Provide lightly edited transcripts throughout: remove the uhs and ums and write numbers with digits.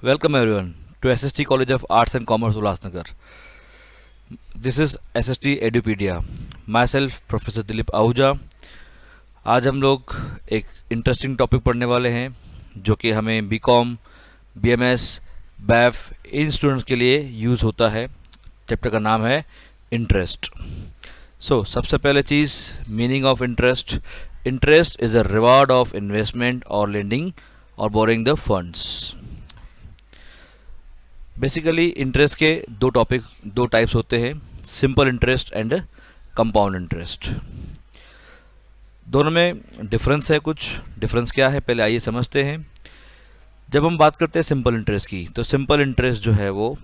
Welcome everyone to SST College of Arts and Commerce Ulhasnagar. This is SST Edupedia. Myself Professor Dilip Ahuja. आज हम लोग एक interesting topic पढ़ने वाले हैं जो कि हमें बीकॉम, बीएमएस, बैफ इन स्टूडेंट्स के लिए यूज़ होता है. चैप्टर का नाम है इंटरेस्ट. सबसे पहले चीज़, meaning of interest. Interest is a reward of investment और लेंडिंग और borrowing the funds. Basically interest के दो टाइप्स होते हैं, simple interest and compound interest. दोनों में डिफरेंस है. कुछ डिफरेंस क्या है पहले आइए समझते हैं. जब हम बात करते हैं सिंपल इंटरेस्ट की, तो सिंपल इंटरेस्ट जो है वो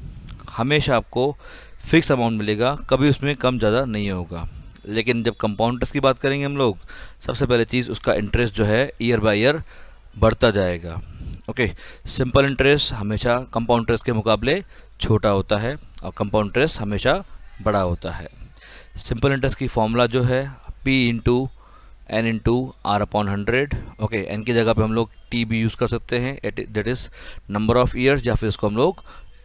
हमेशा आपको फिक्स अमाउंट मिलेगा, कभी उसमें कम ज़्यादा नहीं होगा. लेकिन जब कंपाउंड इंटरेस्ट की बात करेंगे हम लोग, सबसे पहले चीज़ उसका इंटरेस्ट जो है ईयर बाय ईयर बढ़ता जाएगा. ओके, सिंपल इंटरेस्ट हमेशा कंपाउंड इंटरेस्ट के मुकाबले छोटा होता है और कंपाउंड इंटरेस्ट हमेशा बड़ा होता है. सिंपल इंटरेस्ट की फॉर्मूला जो है P into N into R upon 100. Okay, N की जगह पे हम लोग टी भी यूज़ कर सकते हैं, that is number of years, या फिर इसको हम लोग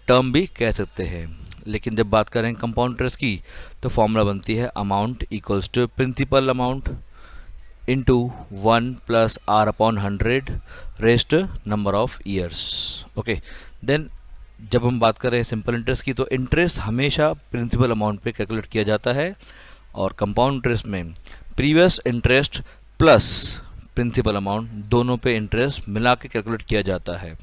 टर्म भी कह सकते हैं. लेकिन जब बात करें कंपाउंड इंटरेस्ट की, तो फॉर्मूला बनती है amount equals to principal amount into 1 plus R upon 100 rest number of years. Okay, then जब हम बात करें सिंपल इंटरेस्ट की, तो इंटरेस्ट हमेशा प्रिंसिपल अमाउंट पे कैलकुलेट किया जाता है, और कंपाउंड इंटरेस्ट में previous interest plus principal amount दोनों पे इंटरेस्ट मिला के कैलकुलेट किया जाता है.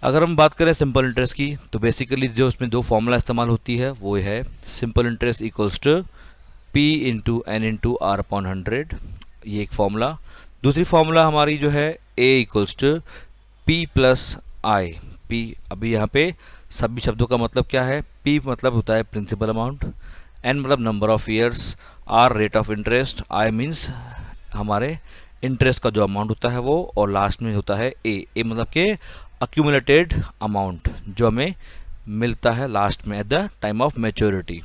अगर हम बात करें सिंपल इंटरेस्ट की, तो बेसिकली जो उसमें दो फॉर्मूला इस्तेमाल होती है वो है simple interest equals to P into N into R upon 100, ये एक फॉर्मूला. दूसरी फॉर्मूला हमारी जो है A equals to P plus I. P अभी यहाँ पे सभी शब्दों का मतलब क्या है. P मतलब होता है प्रिंसिपल अमाउंट, N मतलब number of years, R rate of interest, I means हमारे इंटरेस्ट का जो अमाउंट होता है वो, और लास्ट में होता है A मतलब के अक्यूमुलेटेड अमाउंट जो हमें मिलता है लास्ट में at the time of maturity.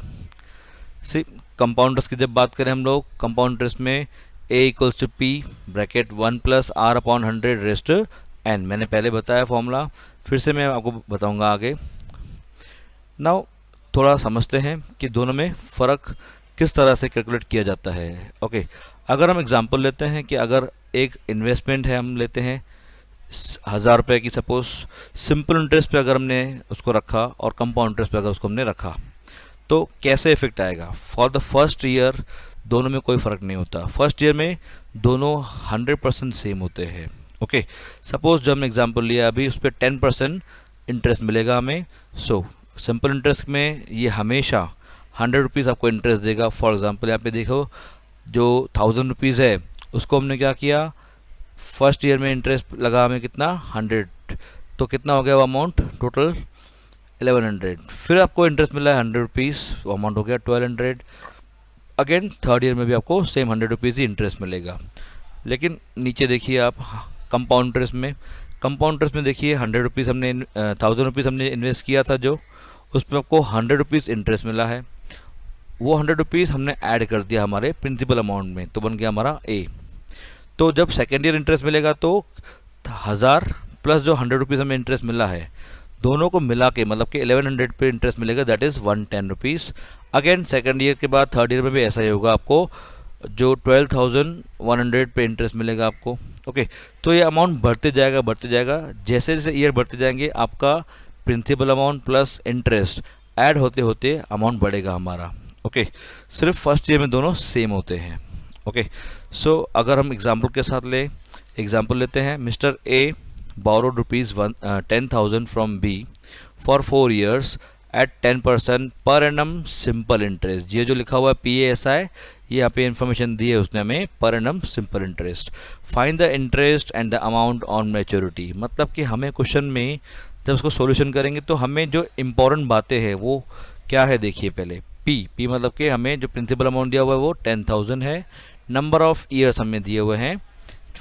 See compounders की जब बात करें हम लोग, कंपाउंड इंटरेस्ट में A equals to P bracket 1 plus R upon 100 rest N. मैंने पहले बताया फॉर्मूला, फिर से मैं आपको बताऊंगा आगे. नाउ थोड़ा समझते हैं कि दोनों में फ़र्क किस तरह से कैलकुलेट किया जाता है. ओके, अगर हम एग्जांपल लेते हैं कि अगर एक इन्वेस्टमेंट है, हम लेते हैं 1000 रुपये की, सपोज सिंपल इंटरेस्ट पे अगर हमने उसको रखा और कंपाउंड इंटरेस्ट पे अगर उसको हमने रखा, तो कैसे इफेक्ट आएगा. फॉर द फर्स्ट ईयर दोनों में कोई फ़र्क नहीं होता. फर्स्ट ईयर में दोनों 100% सेम होते हैं. ओके, सपोज जो हमने एग्जांपल लिया अभी, उस पर 10% इंटरेस्ट मिलेगा हमें. सो सिंपल इंटरेस्ट में ये हमेशा 100 रुपीज़ आपको इंटरेस्ट देगा. फॉर एग्जांपल यहाँ पे देखो, जो 1000 रुपीज़ है उसको हमने क्या किया, फर्स्ट ईयर में इंटरेस्ट लगा हमें कितना 100, तो कितना हो गया वो अमाउंट टोटल 1100. फिर आपको इंटरेस्ट मिला है 100 रुपीज़, वो अमाउंट हो गया 1200. अगेन थर्ड ईयर में भी आपको सेम 100 रुपीज़ ही इंटरेस्ट मिलेगा. लेकिन नीचे देखिए आप कंपाउंड इंटरेस्ट में, कंपाउंड इंटरेस्ट में देखिए 100 रुपीज़ हमने 1000 रुपीज़ हमने इन्वेस्ट किया था, जो उस पर आपको 100 रुपीज़ इंटरेस्ट मिला है. वो 100 रुपीज़ हमने ऐड कर दिया हमारे प्रिंसिपल अमाउंट में, तो बन गया हमारा A. तो जब सेकेंड ईयर इंटरेस्ट मिलेगा तो 1000 प्लस जो 100 रुपीज़ हमें इंटरेस्ट मिला है, दोनों को मिला के मतलब कि 1100 पे इंटरेस्ट मिलेगा, that is 110 rupees. Again second year के बाद थर्ड ईयर में भी ऐसा ही होगा, आपको जो 12,100 पे इंटरेस्ट मिलेगा आपको. ओके, तो ये अमाउंट बढ़ते जाएगा. जैसे जैसे ईयर बढ़ते जाएंगे आपका principal amount plus interest add होते होते अमाउंट बढ़ेगा हमारा. ओके, सिर्फ फर्स्ट ईयर में दोनों सेम होते हैं. ओके, सो अगर हम एग्जाम्पल के साथ एग्जाम्पल लेते हैं. Mister A borrowed rupees 10,000 from B for 4 years at 10% per annum simple interest. ये जो लिखा हुआ है PASI, ये यहाँ पे इन्फॉर्मेशन दी है उसने हमें, per annum simple interest. Find the interest and the amount on maturity. मतलब कि हमें क्वेश्चन में जब उसको सॉल्यूशन करेंगे तो हमें जो इम्पोर्टेंट बातें हैं वो क्या है देखिए पहले. P मतलब कि हमें जो प्रिंसिपल अमाउंट दिया हुआ है वो 10,000 है, नंबर ऑफ ईयर्स हमें दिए हुए हैं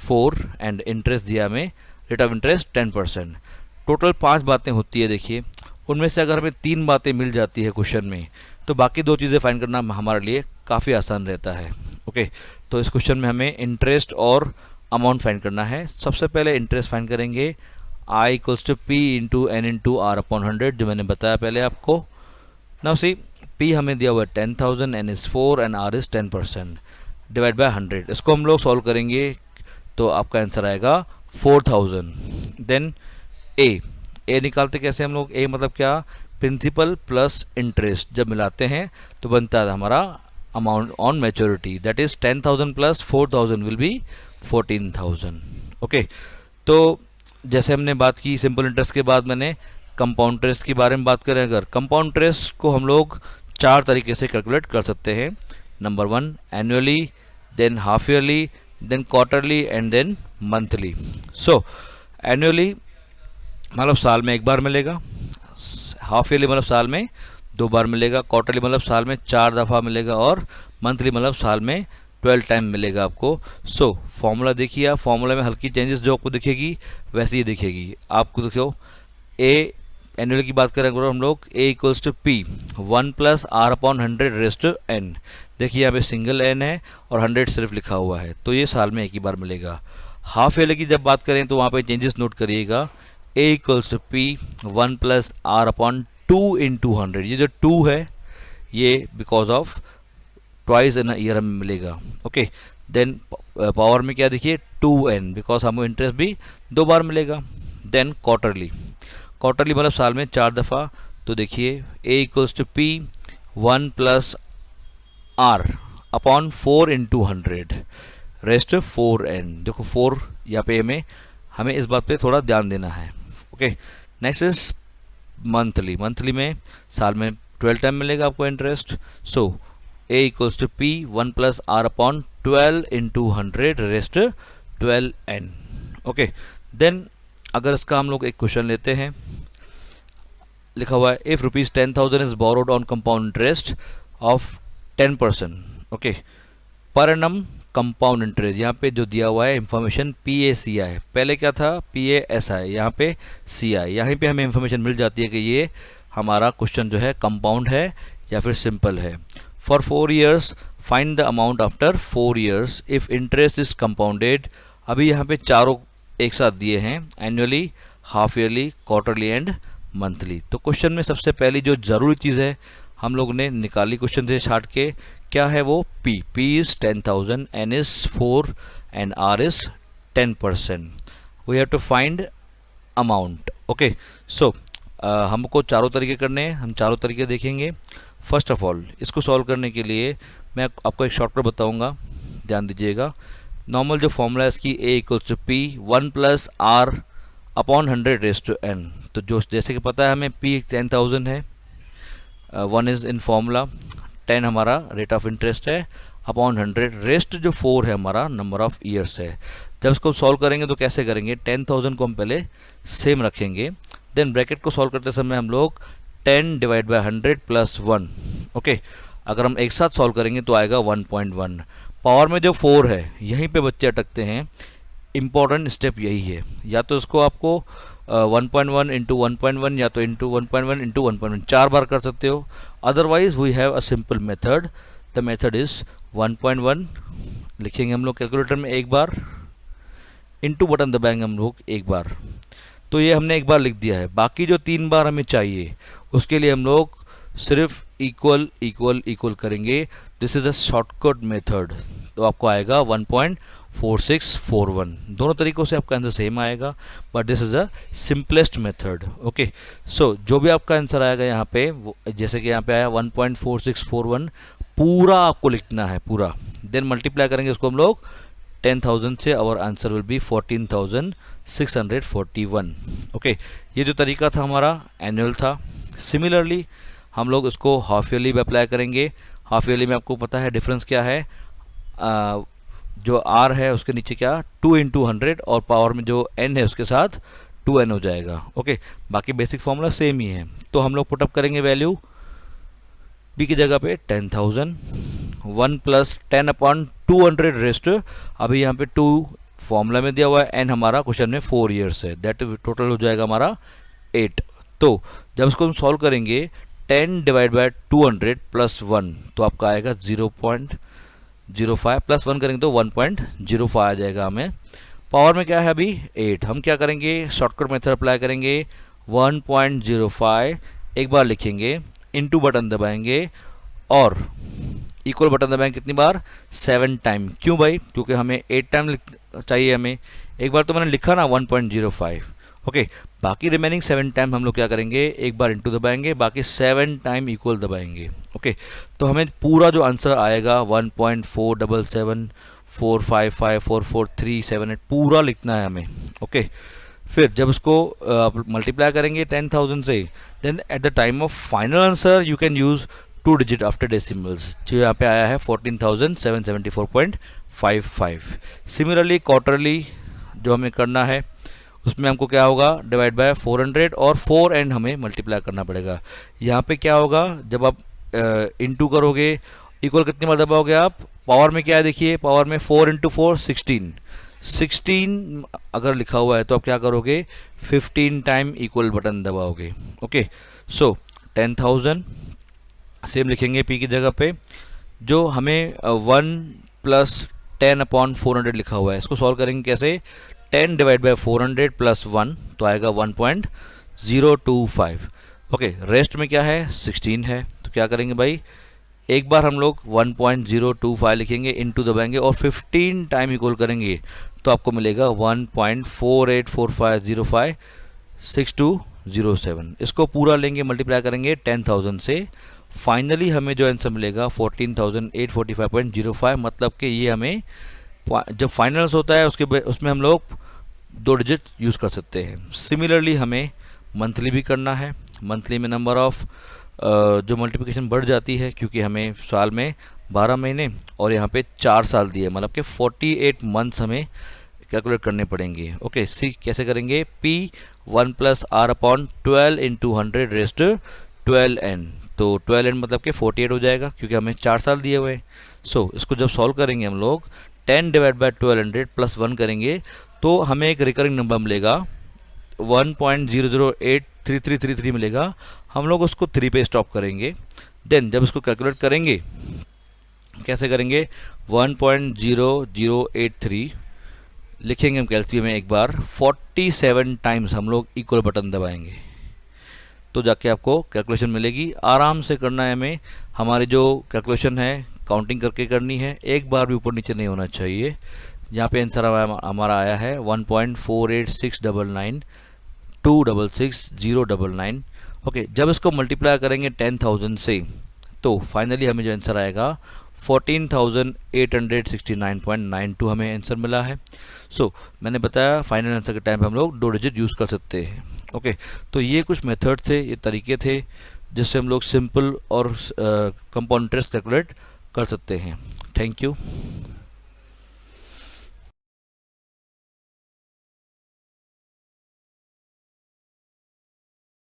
4, एंड इंटरेस्ट दिया हमें रेट ऑफ इंटरेस्ट 10%. टोटल 5 बातें होती है. देखिए उनमें से अगर हमें 3 बातें मिल जाती है क्वेश्चन में, तो बाकी 2 चीज़ें फाइंड करना हमारे लिए काफ़ी आसान रहता है. ओके, तो इस क्वेश्चन में हमें इंटरेस्ट और अमाउंट फाइंड करना है. सबसे पहले इंटरेस्ट फाइंड करेंगे. I equals to P into N into R upon 100 जो मैंने बताया पहले आपको। नाउ सी पी हमें दिया हुआ है 10,000, N is 4 and R is 10%, divide by 100। इसको हम लोग सॉल्व करेंगे तो आपका आंसर आएगा 4000। देन ए निकालते कैसे हम लोग, ए मतलब क्या, प्रिंसिपल प्लस इंटरेस्ट जब मिलाते हैं तो बनता है हमारा amount on maturity, that is 10,000 plus 4,000 will be 14,000। Okay, तो जैसे हमने बात की सिंपल इंटरेस्ट के बाद मैंने कंपाउंड इंटरेस्ट के बारे में बात करें। अगर कंपाउंड इंटरेस्ट को हम लोग 4 तरीके से कैलकुलेट कर सकते हैं। Number 1 annually, then half yearly, then quarterly and then monthly. So annually मतलब साल में एक बार मिलेगा, हाफ ईयरली मतलब साल में 2 बार मिलेगा, क्वार्टरली मतलब साल में 4 दफ़ा मिलेगा, और मंथली मतलब साल में 12 टाइम मिलेगा आपको। सो फॉर्मूला देखिए आप, फॉर्मूला में हल्की चेंजेस जो आपको दिखेगी वैसे ही दिखेगी आपको। देखो ए एनुअल की बात करें अगर हम लोग, A equals to P 1 plus R upon 100 raise to N. देखिए यहाँ पे सिंगल एन है और 100 सिर्फ लिखा हुआ है, तो ये साल में एक ही बार मिलेगा। हाफ ईयरली की जब बात करें तो वहाँ पे चेंजेस नोट करिएगा, A equals to P 1 plus R upon 2 into 100। ये जो 2 है ये because of twice in year हमें मिलेगा। ओके, देन पावर में क्या देखिए 2n, बिकॉज हमें इंटरेस्ट भी 2 बार मिलेगा। देन क्वार्टरली, क्वार्टरली मतलब साल में 4 दफ़ा, तो देखिए A equals to P 1 plus R upon 4 into 100 rest 4n। देखो 4 यहाँ पे हमें इस बात पे थोड़ा ध्यान देना है। Okay, next is monthly, monthly में साल में 12 टाइम मिलेगा आपको इंटरेस्ट। So A equals to P 1 plus R upon 12 into 100 rest 12n। Okay, then अगर इसका हम लोग एक क्वेश्चन लेते हैं, लिखा हुआ है if ₹10,000 is borrowed on compound interest of 10%। Okay, per annum compound interest, यहाँ पे जो दिया हुआ है इंफॉर्मेशन PACI, पहले क्या था PASI, यहाँ पे CI, यहाँ पे हमें इंफॉर्मेशन मिल जाती है कि ये हमारा क्वेश्चन जो है कंपाउंड है या फिर सिंपल है। For 4 years find the amount after 4 years if interest is compounded. अभी यहाँ पे चारों एक साथ दिए हैं, annually, half yearly, quarterly and monthly. तो क्वेश्चन में सबसे पहली जो ज़रूरी चीज़ है हम लोग ने निकाली क्वेश्चन से छाट के, क्या है वो, P is 10,000, N is 4 and R is 10%। We have to find amount. Okay, so हमको चारों तरीके करने हैं, हम चारों तरीके देखेंगे। फर्स्ट ऑफ ऑल इसको सॉल्व करने के लिए मैं आपको एक शॉर्टकट बताऊंगा, ध्यान दीजिएगा। नॉर्मल जो फॉर्मूला है इसकी A equals to P 1 plus R upon 100 raise to N। तो जो जैसे कि पता है हमें P 10,000 है, 1 इज़ इन फॉर्मूला, 10 हमारा रेट ऑफ इंटरेस्ट है, अपॉन 100 रेस्ट जो 4 है हमारा नंबर ऑफ ईयर्स है। जब इसको सॉल्व करेंगे तो कैसे करेंगे, 10,000 को हम पहले सेम रखेंगे, देन ब्रैकेट को सॉल्व करते समय हम लोग 10 डिवाइड बाय 100 प्लस 1। ओके, अगर हम एक साथ सॉल्व करेंगे तो आएगा 1.1। पावर में जो 4 है यहीं पे बच्चे अटकते हैं, इम्पॉर्टेंट स्टेप यही है, या तो इसको आपको 1.1 इंटू 1.1 या तो इंटू 1.1 इंटू 1.1 4 बार कर सकते हो। Otherwise we have a simple method, the method is 1.1 लिखेंगे हम लोग कैलकुलेटर में एक बार, इंटू बटन दबाएंगे हम लोग एक बार, तो ये हमने एक बार लिख दिया है। बाकी जो 3 बार हमें चाहिए उसके लिए हम लोग सिर्फ इक्वल इक्वल इक्वल करेंगे। This is a shortcut method, तो आपको आएगा 1.4641। दोनों तरीकों से आपका आंसर सेम आएगा, but this is a simplest method. Okay, so जो भी आपका आंसर आएगा यहाँ पे, जैसे कि यहाँ पे आया 1.4641, पूरा आपको लिखना है पूरा, देन मल्टीप्लाई करेंगे उसको हम लोग 10,000 से, और आंसर विल बी 14,641। ओके, ये जो तरीका था हमारा एनुअल था। सिमिलरली हम लोग इसको हाफ ईयरली में अप्लाई करेंगे। हाफ ईयरली में आपको पता है डिफरेंस क्या है, जो R है उसके नीचे क्या 2 इंटू 100, और पावर में जो N है उसके साथ 2N हो जाएगा। ओके, बाकी बेसिक फॉर्मूला सेम ही है। तो हम लोग पुटअप करेंगे वैल्यू, B की जगह पे 10,000, 1 प्लस 10 अपॉन 200 रेस्ट, अभी यहाँ पे 2 फॉर्मूला में दिया हुआ है, N हमारा क्वेश्चन में 4 ईयर्स है, दैट टोटल हो जाएगा हमारा 8। तो जब इसको हम सॉल्व करेंगे 10 डिवाइड बाय 200 प्लस 1, तो आपका आएगा 0.05, प्लस 1 करेंगे तो 1.05 आ जाएगा हमें। पावर में क्या है अभी 8, हम क्या करेंगे शॉर्टकट मेथड अप्लाई करेंगे 1.05 एक बार लिखेंगे, इनटू बटन दबाएंगे और इक्वल बटन दबाएंगे कितनी बार 7 टाइम। क्यों भाई, क्योंकि हमें 8 टाइम चाहिए हमें, एक बार तो मैंने लिखा ना 1.05, ओके। बाकी रिमेनिंग 7 टाइम हम लोग क्या करेंगे, एक बार इनटू दबाएंगे, बाकी 7 टाइम इक्वल दबाएंगे, ओके। तो हमें पूरा जो आंसर आएगा 1.4774554437 पूरा लिखना है हमें, ओके। फिर जब उसको मल्टीप्लाई करेंगे 10,000 से, then at the time of final answer you can use 2 digit after decimals, जो यहाँ पे आया है 14,774.55। सिमिलरली क्वार्टरली जो हमें करना है उसमें हमको क्या होगा, डिवाइड बाय 400 और 4 एंड हमें मल्टीप्लाई करना पड़ेगा। यहाँ पे क्या होगा, जब आप इनटू करोगे इक्वल कितनी बार दबाओगे आप, पावर में क्या है देखिए, पावर में 4 इंटू 4 16 अगर लिखा हुआ है तो आप क्या करोगे 15 टाइम इक्वल बटन दबाओगे, ओके। सो 10,000 सेम लिखेंगे पी की जगह पे, जो हमें 1 + 10/400 लिखा हुआ है, इसको सॉल्व करेंगे कैसे, 10 डिवाइड बाय 400 + 1 तो आएगा 1.025, ओके। रेस्ट में क्या है 16 है, तो क्या करेंगे भाई, एक बार हम लोग 1.025 लिखेंगे, इनटू दबाएंगे और 15 टाइम इक्वल करेंगे तो आपको मिलेगा 1.4845056207। इसको पूरा लेंगे, मल्टीप्लाई करेंगे 10,000 से, फाइनली हमें जो आंसर मिलेगा 14,845.05। मतलब कि ये हमें जब फाइनल्स होता है उसमें हम लोग 2 डिजिट यूज़ कर सकते हैं। सिमिलरली हमें मंथली भी करना है, मंथली में नंबर ऑफ जो मल्टीप्लिकेशन बढ़ जाती है, क्योंकि हमें साल में 12 महीने और यहाँ पे 4 साल दिए, मतलब कि 48 मंथ्स हमें कैलकुलेट करने पड़ेंगे, ओके। सी कैसे करेंगे, P 1 + R/12 into 100 rest 12n, तो 12n मतलब कि 48 हो जाएगा, क्योंकि हमें 4 साल दिए हुए हैं। सो इसको जब सॉल्व करेंगे हम लोग 10 डिवाइड बाय 1200 + 1 करेंगे तो हमें एक रिकरिंग नंबर मिलेगा 1.0083333 मिलेगा। हम लोग उसको 3 पे स्टॉप करेंगे, देन जब इसको कैलकुलेट करेंगे कैसे करेंगे, 1.0083 लिखेंगे हम कैलकुलेटर में एक बार, 47 टाइम्स हम लोग इक्वल बटन दबाएंगे तो जाके आपको कैलकुलेशन मिलेगी। आराम से करना है हमें, हमारी जो कैलकुलेशन है काउंटिंग करके करनी है, एक बार भी ऊपर नीचे नहीं होना चाहिए। यहाँ पे आंसर हमारा आया है 1.486922666099, ओके। जब इसको मल्टीप्लाई करेंगे 10,000 से तो फाइनली हमें जो आंसर आएगा 14,869.92 हमें आंसर मिला है। सो मैंने बताया फाइनल आंसर के टाइम पे हम लोग 2 डिजिट यूज़ कर सकते हैं, ओके। तो ये कुछ मेथड थे, ये तरीके थे जिससे हम लोग सिंपल और कंपाउंड इंटरेस्ट कैलकुलेट कर सकते हैं। Thank you.